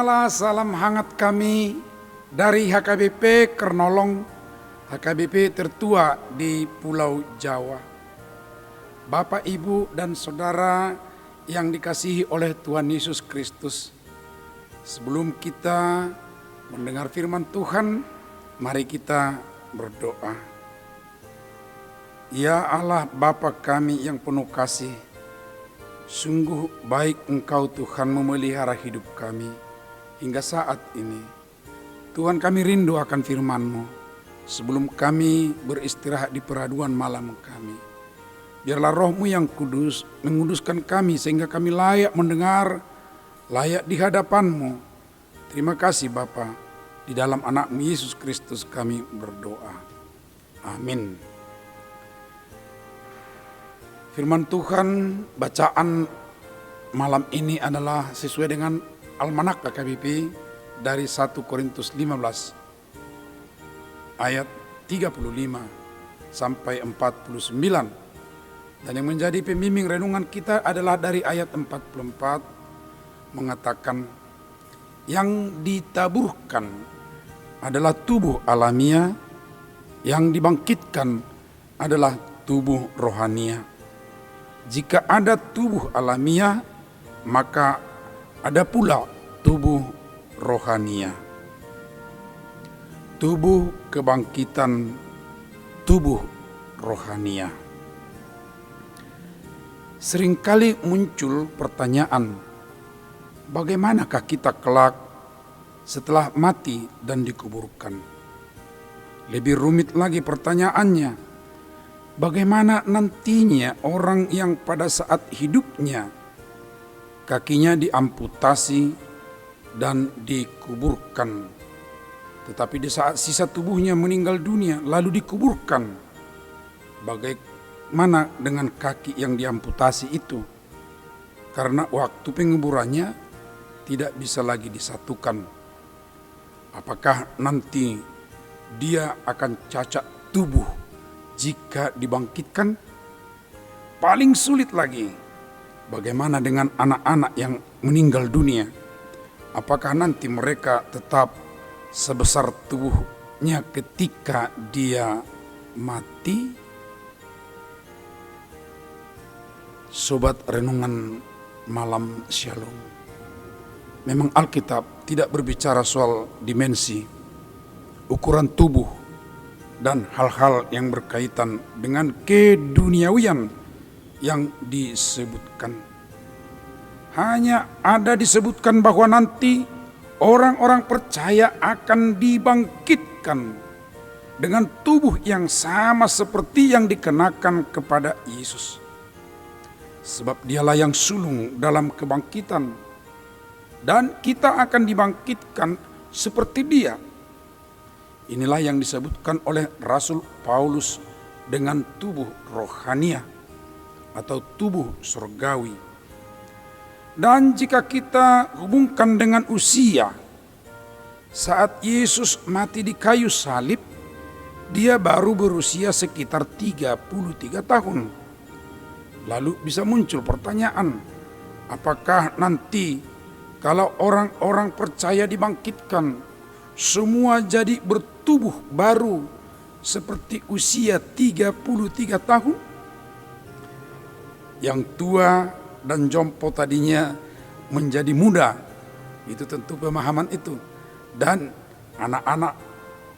Terimalah salam hangat kami dari HKBP Kernolong, HKBP tertua di Pulau Jawa. Bapak, Ibu, dan Saudara yang dikasihi oleh Tuhan Yesus Kristus. Sebelum kita mendengar firman Tuhan, mari kita berdoa. Ya Allah Bapa kami yang penuh kasih, sungguh baik Engkau Tuhan memelihara hidup kami hingga saat ini. Tuhan, kami rindu akan firman-Mu sebelum kami beristirahat di peraduan malam kami. Biarlah Roh-Mu yang kudus menguduskan kami sehingga kami layak mendengar, layak di hadapan-Mu. Terima kasih Bapa, di dalam anak-Mu Yesus Kristus kami berdoa. Amin. Firman Tuhan bacaan malam ini adalah sesuai dengan Almanak HKBP dari 1 Korintus 15 ayat 35 sampai 49. Dan yang menjadi pembimbing renungan kita adalah dari ayat 44 mengatakan, yang ditaburkan adalah tubuh alamiah, yang dibangkitkan adalah tubuh rohania. Jika ada tubuh alamiah, maka ada pula tubuh rohania. Tubuh kebangkitan, tubuh rohania. Seringkali muncul pertanyaan, bagaimanakah kita kelak setelah mati dan dikuburkan? Lebih rumit lagi pertanyaannya, bagaimana nantinya orang yang pada saat hidupnya kakinya diamputasi dan dikuburkan, tetapi di saat sisa tubuhnya meninggal dunia lalu dikuburkan, bagaimana dengan kaki yang diamputasi itu? Karena waktu penguburannya tidak bisa lagi disatukan. Apakah nanti dia akan cacat tubuh jika dibangkitkan? Paling sulit lagi, bagaimana dengan anak-anak yang meninggal dunia? Apakah nanti mereka tetap sebesar tubuhnya ketika dia mati? Sobat renungan malam Shalom, memang Alkitab tidak berbicara soal dimensi, ukuran tubuh, dan hal-hal yang berkaitan dengan keduniawian yang disebutkan. Hanya ada disebutkan bahwa nanti orang-orang percaya akan dibangkitkan dengan tubuh yang sama seperti yang dikenakan kepada Yesus. Sebab dialah yang sulung dalam kebangkitan, dan kita akan dibangkitkan seperti dia. Inilah yang disebutkan oleh Rasul Paulus dengan tubuh rohania atau tubuh surgawi. Dan jika kita hubungkan dengan usia, saat Yesus mati di kayu salib, dia baru berusia sekitar 33 tahun. Lalu bisa muncul pertanyaan, apakah nanti kalau orang-orang percaya dibangkitkan, semua jadi bertubuh baru seperti usia 33 tahun? Yang tua dan jompo tadinya menjadi muda, itu tentu pemahaman itu. Dan anak-anak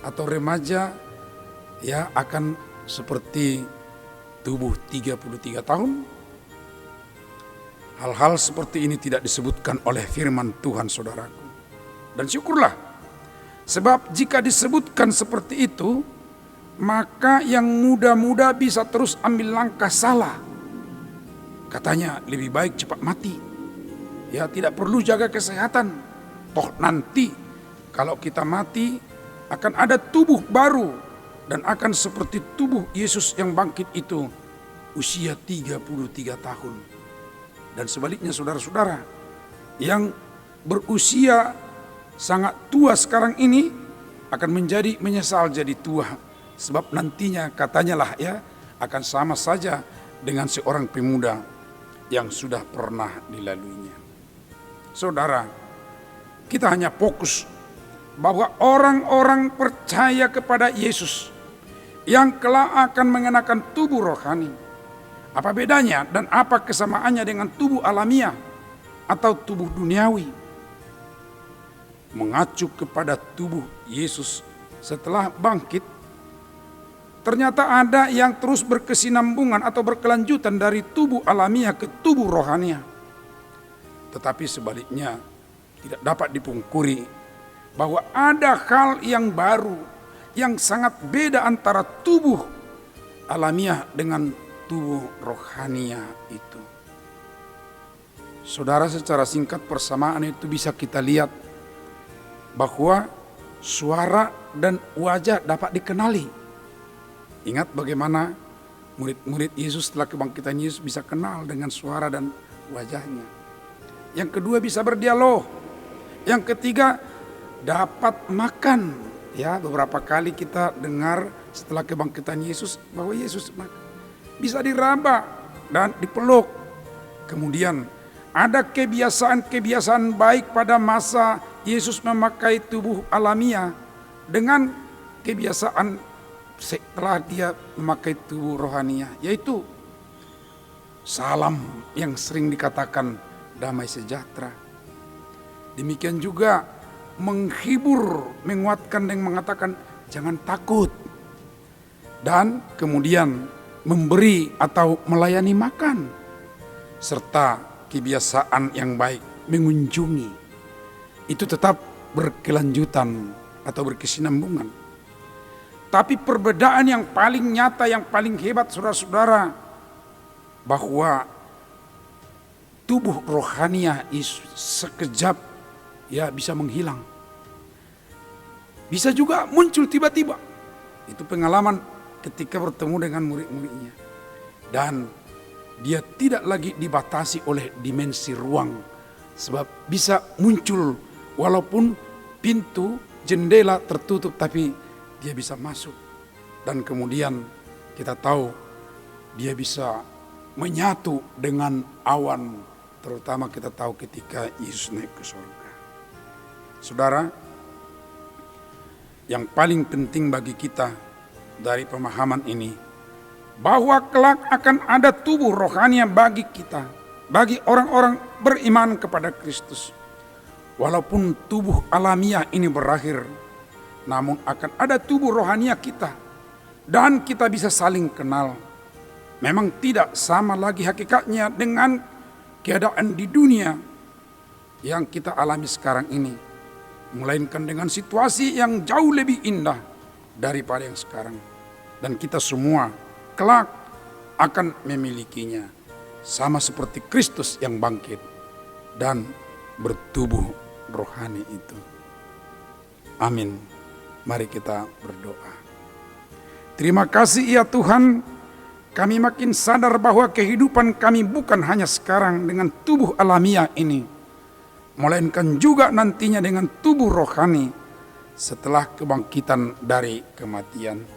atau remaja ya akan seperti tubuh 33 tahun. Hal-hal seperti ini tidak disebutkan oleh firman Tuhan, saudaraku. Dan syukurlah, sebab jika disebutkan seperti itu, maka yang muda-muda bisa terus ambil langkah salah. Katanya lebih baik cepat mati. Ya, tidak perlu jaga kesehatan. Toh nanti kalau kita mati akan ada tubuh baru dan akan seperti tubuh Yesus yang bangkit itu usia 33 tahun. Dan sebaliknya saudara-saudara yang berusia sangat tua sekarang ini akan menjadi menyesal jadi tua. Sebab nantinya katanya lah ya akan sama saja dengan seorang pemuda yang sudah pernah dilaluinya. Saudara, kita hanya fokus bahwa orang-orang percaya kepada Yesus yang kelak akan mengenakan tubuh rohani. Apa bedanya dan apa kesamaannya dengan tubuh alamiah atau tubuh duniawi? Mengacu kepada tubuh Yesus setelah bangkit, ternyata ada yang terus berkesinambungan atau berkelanjutan dari tubuh alamiah ke tubuh rohania. Tetapi sebaliknya tidak dapat dipungkiri bahwa ada hal yang baru, yang sangat beda antara tubuh alamiah dengan tubuh rohania itu. Saudara, secara singkat persamaan itu bisa kita lihat bahwa suara dan wajah dapat dikenali. Ingat bagaimana murid-murid Yesus setelah kebangkitan Yesus bisa kenal dengan suara dan wajahnya. Yang kedua bisa berdialog. Yang ketiga dapat makan. Ya, beberapa kali kita dengar setelah kebangkitan Yesus bahwa Yesus bisa diraba dan dipeluk. Kemudian ada kebiasaan-kebiasaan baik pada masa Yesus memakai tubuh alamiah dengan kebiasaan setelah dia memakai tubuh rohania, yaitu salam yang sering dikatakan damai sejahtera. Demikian juga menghibur, menguatkan dan mengatakan jangan takut. Dan kemudian memberi atau melayani makan. Serta kebiasaan yang baik mengunjungi. Itu tetap berkelanjutan atau berkesinambungan. Tapi perbedaan yang paling nyata, yang paling hebat saudara-saudara, bahwa tubuh rohania sekejap ya bisa menghilang. Bisa juga muncul tiba-tiba. Itu pengalaman ketika bertemu dengan murid-muridnya. Dan dia tidak lagi dibatasi oleh dimensi ruang. Sebab bisa muncul walaupun pintu, jendela tertutup, tapi dia bisa masuk. Dan kemudian kita tahu dia bisa menyatu dengan awan. Terutama kita tahu ketika Yesus naik ke surga. Saudara, yang paling penting bagi kita dari pemahaman ini, bahwa kelak akan ada tubuh rohani bagi kita, bagi orang-orang beriman kepada Kristus. Walaupun tubuh alamiah ini berakhir, namun akan ada tubuh rohania kita. Dan kita bisa saling kenal. Memang tidak sama lagi hakikatnya dengan keadaan di dunia yang kita alami sekarang ini. Melainkan dengan situasi yang jauh lebih indah daripada yang sekarang. Dan kita semua kelak akan memilikinya. Sama seperti Kristus yang bangkit dan bertubuh rohani itu. Amin. Mari kita berdoa. Terima kasih ya Tuhan, kami makin sadar bahwa kehidupan kami bukan hanya sekarang dengan tubuh alamiah ini, melainkan juga nantinya dengan tubuh rohani setelah kebangkitan dari kematian,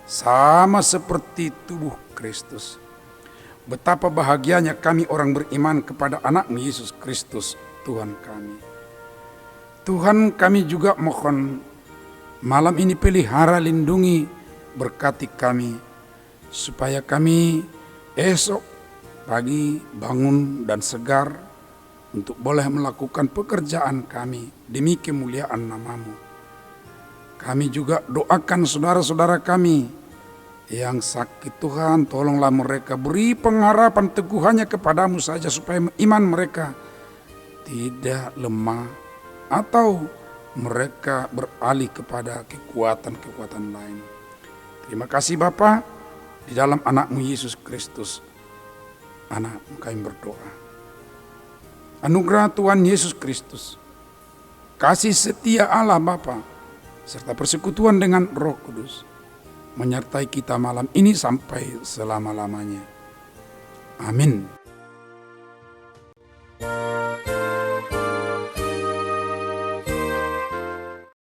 sama seperti tubuh Kristus. Betapa bahagianya kami orang beriman kepada anak-Mu Yesus Kristus, Tuhan kami. Tuhan, kami juga mohon malam ini pelihara, lindungi, berkati kami, supaya kami esok pagi bangun dan segar untuk boleh melakukan pekerjaan kami demi kemuliaan nama-Mu. Kami juga doakan saudara-saudara kami yang sakit, Tuhan, tolonglah mereka, beri pengharapan teguhannya kepadamu saja supaya iman mereka tidak lemah atau mereka beralih kepada kekuatan-kekuatan lain. Terima kasih Bapa, di dalam anak-Mu Yesus Kristus, anak-Mu kami berdoa. Anugerah Tuhan Yesus Kristus, kasih setia Allah Bapa, serta persekutuan dengan Roh Kudus menyertai kita malam ini sampai selama-lamanya. Amin.